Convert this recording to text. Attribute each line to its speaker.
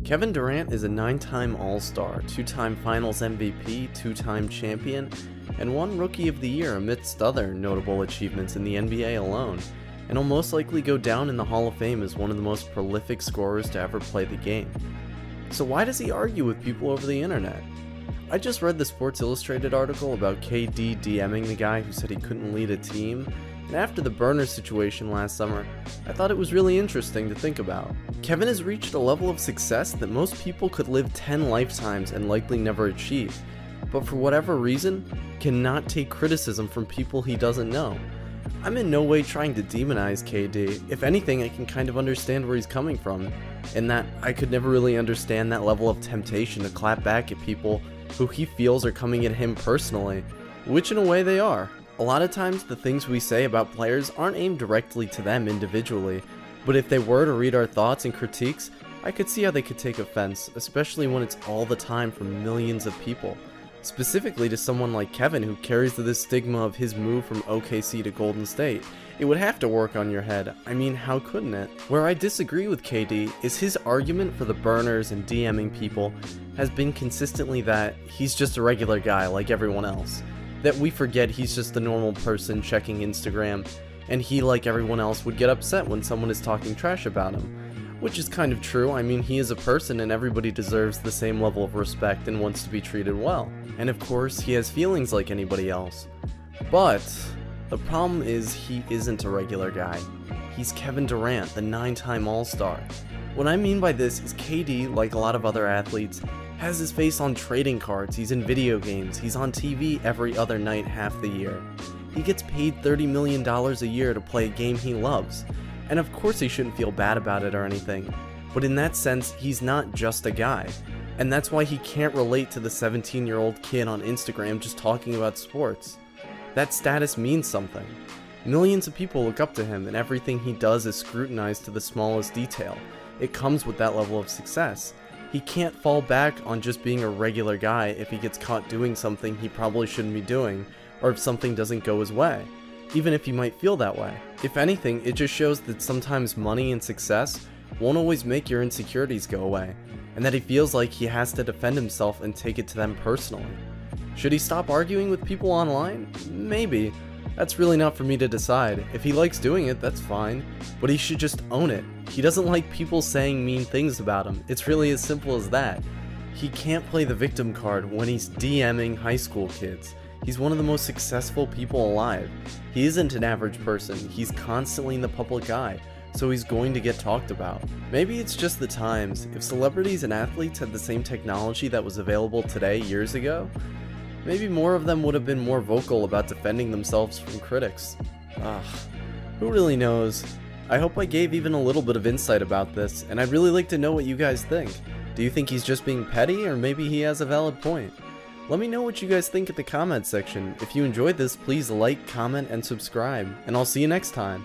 Speaker 1: Kevin Durant is a 9-time All-Star, 2-time Finals MVP, 2-time champion, and one Rookie of the Year amidst other notable achievements in the NBA alone, and will most likely go down in the Hall of Fame as one of the most prolific scorers to ever play the game. So why does he argue with people over the internet? I just read the Sports Illustrated article about KD DMing the guy who said he couldn't lead a team, and after the burner situation last summer, I thought it was really interesting to think about. Kevin has reached a level of success that most people could live 10 lifetimes and likely never achieve, but for whatever reason, cannot take criticism from people he doesn't know. I'm in no way trying to demonize KD. If anything, I can kind of understand where he's coming from, in that I could never really understand that level of temptation to clap back at people who he feels are coming at him personally, which in a way they are. A lot of times the things we say about players aren't aimed directly to them individually, but if they were to read our thoughts and critiques, I could see how they could take offense, especially when it's all the time from millions of people. Specifically to someone like Kevin, who carries the stigma of his move from OKC to Golden State. It would have to work on your head. I mean, how couldn't it? Where I disagree with KD is his argument for the burners and DMing people has been consistently that he's just a regular guy like everyone else. That we forget he's just a normal person checking Instagram, and he, like everyone else, would get upset when someone is talking trash about him. Which is kind of true. I mean, he is a person and everybody deserves the same level of respect and wants to be treated well. And of course, he has feelings like anybody else. But the problem is he isn't a regular guy. He's Kevin Durant, the 9-time All-Star. What I mean by this is KD, like a lot of other athletes, has his face on trading cards, he's in video games, he's on TV every other night half the year. He gets paid $30 million a year to play a game he loves. And of course he shouldn't feel bad about it or anything, but in that sense, he's not just a guy. And that's why he can't relate to the 17-year-old kid on Instagram just talking about sports. That status means something. Millions of people look up to him and everything he does is scrutinized to the smallest detail. It comes with that level of success. He can't fall back on just being a regular guy if he gets caught doing something he probably shouldn't be doing, or if something doesn't go his way, even if he might feel that way. If anything, it just shows that sometimes money and success won't always make your insecurities go away, and that he feels like he has to defend himself and take it to them personally. Should he stop arguing with people online? Maybe. That's really not for me to decide. If he likes doing it, that's fine, but he should just own it. He doesn't like people saying mean things about him. It's really as simple as that. He can't play the victim card when he's DMing high school kids. He's one of the most successful people alive. He isn't an average person. He's constantly in the public eye, so he's going to get talked about. Maybe it's just the times. If celebrities and athletes had the same technology that was available today years ago, maybe more of them would have been more vocal about defending themselves from critics. Who really knows? I hope I gave even a little bit of insight about this, and I'd really like to know what you guys think. Do you think he's just being petty, or maybe he has a valid point? Let me know what you guys think in the comment section. If you enjoyed this, please like, comment, and subscribe, and I'll see you next time.